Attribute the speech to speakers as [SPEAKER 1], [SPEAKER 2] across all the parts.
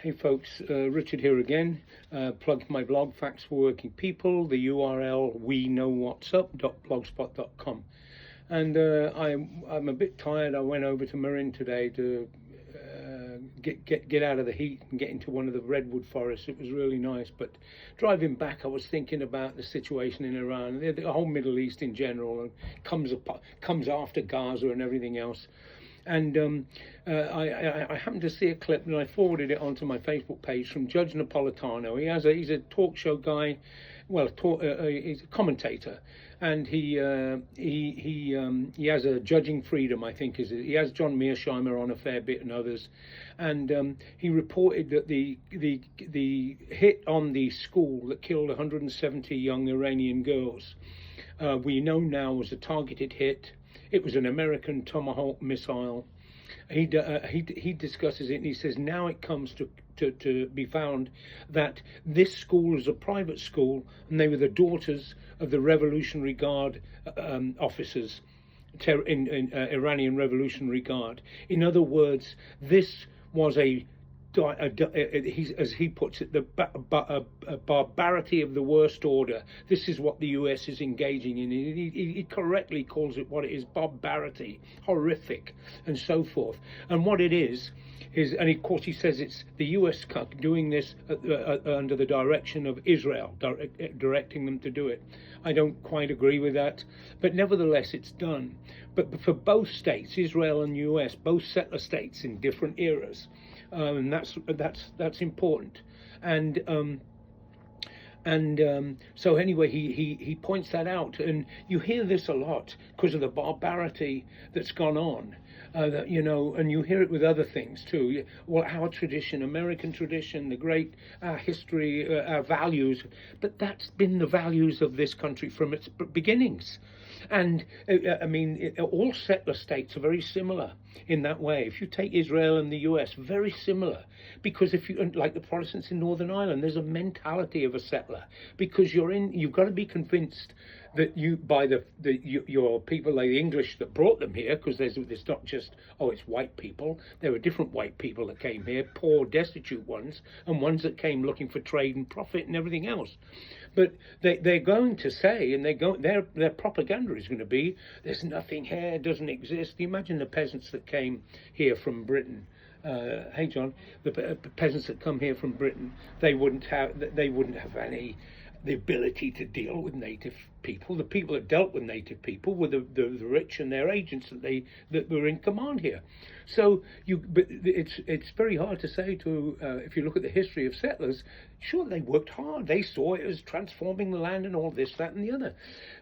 [SPEAKER 1] Hey folks, Richard here again. Plug my blog, Facts for Working People, the URL weknowwhatsup.blogspot.com. And I'm a bit tired. I went over to Marin today to get out of the heat and get into one of the redwood forests. It was really nice. But driving back, I was thinking about the situation in Iran, the whole Middle East in general, and comes after Gaza and everything else. And I happened to see a clip, and I forwarded it onto my Facebook page from Judge Napolitano. He's a talk show guy, well, he's a commentator, and he has a judging freedom, I think. He has John Mearsheimer on a fair bit and others, and he reported that the hit on the school that killed 170 young Iranian girls, we know now was a targeted hit. It was an American Tomahawk missile. He discusses it, and he says now it comes to be found that this school is a private school, and they were the daughters of the Revolutionary Guard officers in Iranian Revolutionary Guard. In other words, this was as he puts it, the barbarity of the worst order. This is what the US is engaging in. He correctly calls it what it is: barbarity, horrific, and so forth. And what it is, and of course he says it's the US doing this under the direction of Israel, directing them to do it. I don't quite agree with that, but nevertheless it's done. But for both states, Israel and US, both settler states in different eras. And that's important, so anyway, he points that out, and you hear this a lot because of the barbarity that's gone on, and you hear it with other things too. Well, our tradition, American tradition, the great history, our values, but that's been the values of this country from its beginnings. And I mean, all settler states are very similar in that way. If you take Israel and the US, very similar, because if you, like the Protestants in Northern Ireland, there's a mentality of a settler, because you've got to be convinced that your people, like the English that brought them here, because there's not just, it's white people. There were different white people that came here, poor, destitute ones, and ones that came looking for trade and profit and everything else. But they're going to say, and their propaganda is going to be, there's nothing here, doesn't exist. You imagine the peasants that came here from Britain. Hey John, the peasants that come here from Britain, they wouldn't have the ability to deal with native people. The people that dealt with native people were the rich and their agents that were in command here. So but it's very hard to say if you look at the history of settlers. Sure, they worked hard. They saw it as transforming the land and all this, that, and the other.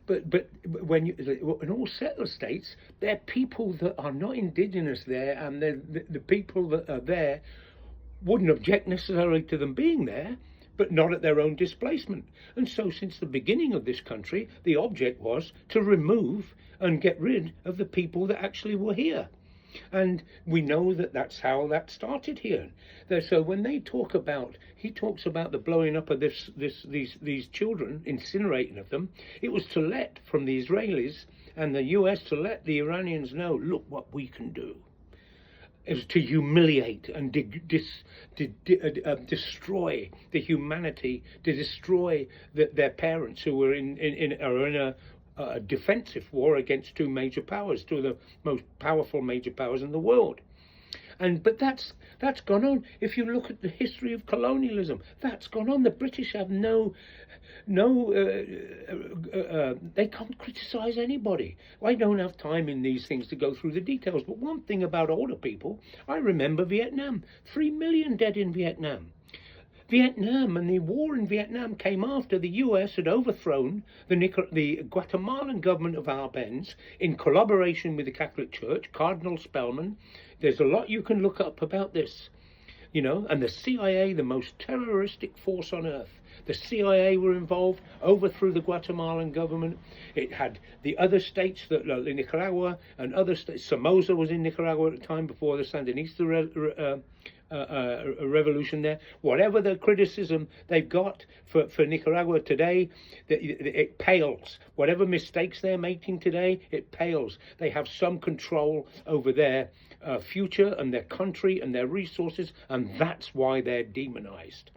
[SPEAKER 1] But when in all settler states, they're people that are not indigenous there, and the people that are there wouldn't object necessarily to them being there, but not at their own displacement. And so since the beginning of this country, the object was to remove and get rid of the people that actually were here. And we know that that's how that started here. So when he talks about the blowing up of these children, incinerating of them, it was to let from the Israelis and the US to let the Iranians know, look what we can do. It was to humiliate and destroy the humanity, to destroy their parents who were in a defensive war against two major powers, two of the most powerful major powers in the world. But that's gone on. If you look at the history of colonialism, that's gone on. The British have they can't criticize anybody. I don't have time in these things to go through the details, but one thing about older people, I remember Vietnam. 3 million dead in Vietnam. Vietnam and the war in Vietnam came after the US had overthrown the Guatemalan government of Arbenz in collaboration with the Catholic Church, Cardinal Spellman. There's a lot you can look up about this, and the CIA, the most terroristic force on earth. The CIA were involved, overthrew the Guatemalan government. It had the other states, Nicaragua and other states. Somoza was in Nicaragua at the time before the Sandinista revolution there. Whatever the criticism they've got for Nicaragua today, it pales. Whatever mistakes they're making today, it pales. They have some control over there future and their country and their resources, and that's why they're demonized.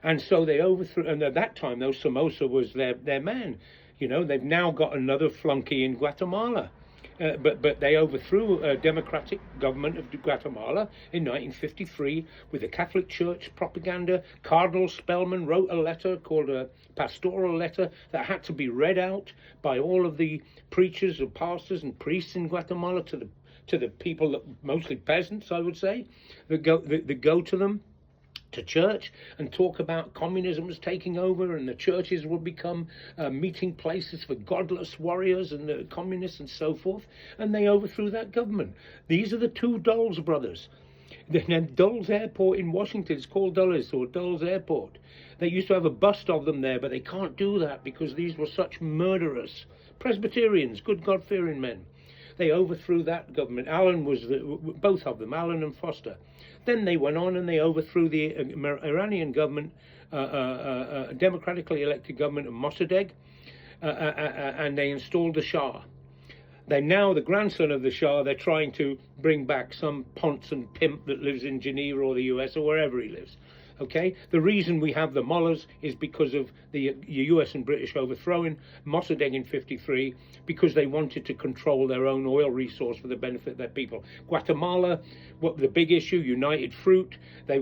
[SPEAKER 1] And so they overthrew, and at that time, though, Somoza was their man. You know, they've now got another flunky in Guatemala. But they overthrew a democratic government of Guatemala in 1953 with the Catholic Church propaganda. Cardinal Spellman wrote a letter called a pastoral letter that had to be read out by all of the preachers and pastors and priests in Guatemala to the people, that mostly peasants, I would say, that go to them, to church, and talk about communism was taking over and the churches would become meeting places for godless warriors and the communists and so forth. And they overthrew that government. These are the two Dulles brothers. Dulles Airport in Washington is called Dulles, or Dulles Airport. They used to have a bust of them there, but they can't do that because these were such murderous Presbyterians, good God-fearing men. They overthrew that government. Both of them, Allen and Foster. Then they went on and they overthrew the Iranian government, democratically elected government of Mossadegh, and they installed the Shah. They now, the grandson of the Shah, they're trying to bring back some ponce and pimp that lives in Geneva or the US or wherever he lives. Okay, the reason we have the mullahs is because of the US and British overthrowing Mossadegh in '53, because they wanted to control their own oil resource for the benefit of their people. Guatemala, what the big issue, United Fruit, they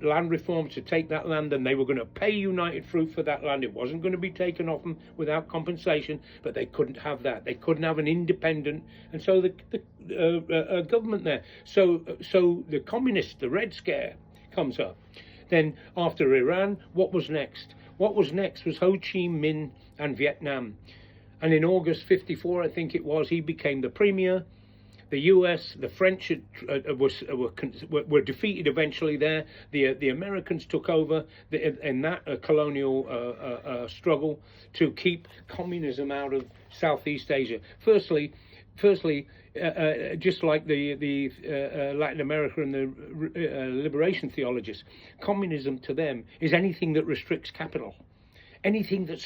[SPEAKER 1] land reform to take that land, and they were going to pay United Fruit for that land. It wasn't going to be taken off them without compensation, but they couldn't have that. They couldn't have an independent, and so the government there. So the communists, the Red Scare comes up. Then after Iran, what was next? What was next was Ho Chi Minh and Vietnam. And in August '54, I think it was, he became the premier. The US, the French were defeated eventually there. The Americans took over in that colonial struggle to keep communism out of Southeast Asia. Firstly, just like the Latin America and the liberation theologists, communism to them is anything that restricts capital. Anything that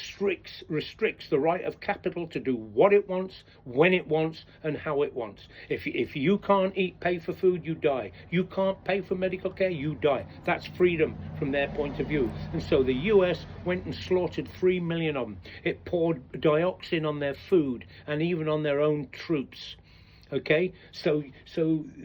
[SPEAKER 1] restricts the right of capital to do what it wants, when it wants, and how it wants. If you can't pay for food, you die. You can't pay for medical care, you die. That's freedom from their point of view. And so the US went and slaughtered 3 million of them. It poured dioxin on their food and even on their own troops. Okay, so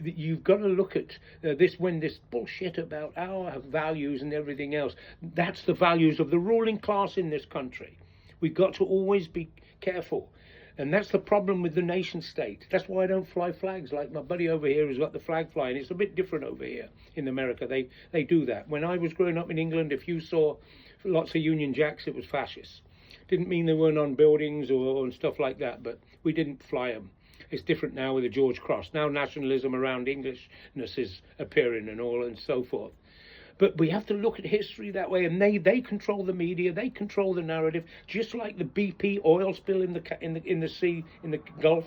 [SPEAKER 1] you've got to look at this, when this bullshit about our values and everything else, that's the values of the ruling class in this country. We've got to always be careful. And that's the problem with the nation state. That's why I don't fly flags like my buddy over here who's got the flag flying. It's a bit different over here in America. They do that. When I was growing up in England, if you saw lots of Union Jacks, it was fascist. Didn't mean they weren't on buildings or stuff like that, but we didn't fly them. It's different now with the George Cross. Now nationalism around Englishness is appearing and all and so forth. But we have to look at history that way, and they control the media, they control the narrative, just like the BP oil spill in the sea, in the Gulf.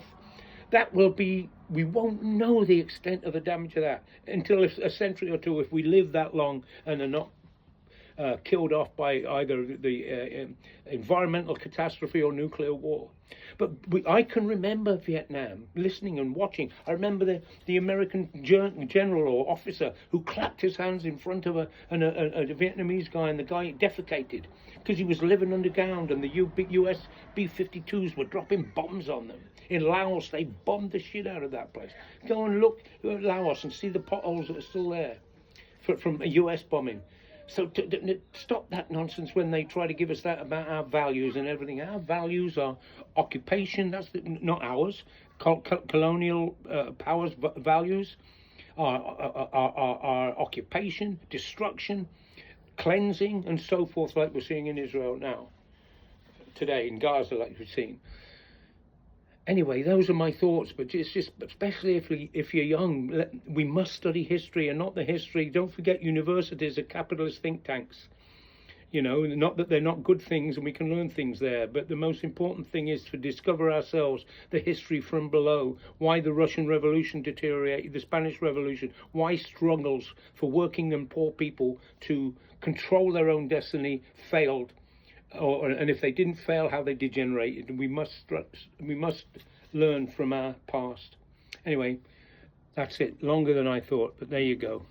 [SPEAKER 1] That will be, we won't know the extent of the damage of that until a century or two, if we live that long and are not killed off by either the environmental catastrophe or nuclear war. But I can remember Vietnam, listening and watching. I remember the American general or officer who clapped his hands in front of a Vietnamese guy, and the guy defecated because he was living underground, and the US B-52s were dropping bombs on them. In Laos, they bombed the shit out of that place. Go and look at Laos and see the potholes that are still there from a US bombing. So to stop that nonsense when they try to give us that about our values and everything. Our values are occupation, that's not ours. Colonial powers' values are occupation, destruction, cleansing, and so forth, like we're seeing in Israel now, today, in Gaza, like we've seen. Anyway, those are my thoughts, but it's just, especially if you're young, we must study history, and not the history. Don't forget, universities are capitalist think tanks. You know, not that they're not good things and we can learn things there, but the most important thing is to discover ourselves, the history from below, why the Russian Revolution deteriorated, the Spanish Revolution, why struggles for working and poor people to control their own destiny failed. And if they didn't fail, how they degenerated. We must learn from our past. Anyway, That's it. Longer than I thought, but there you go.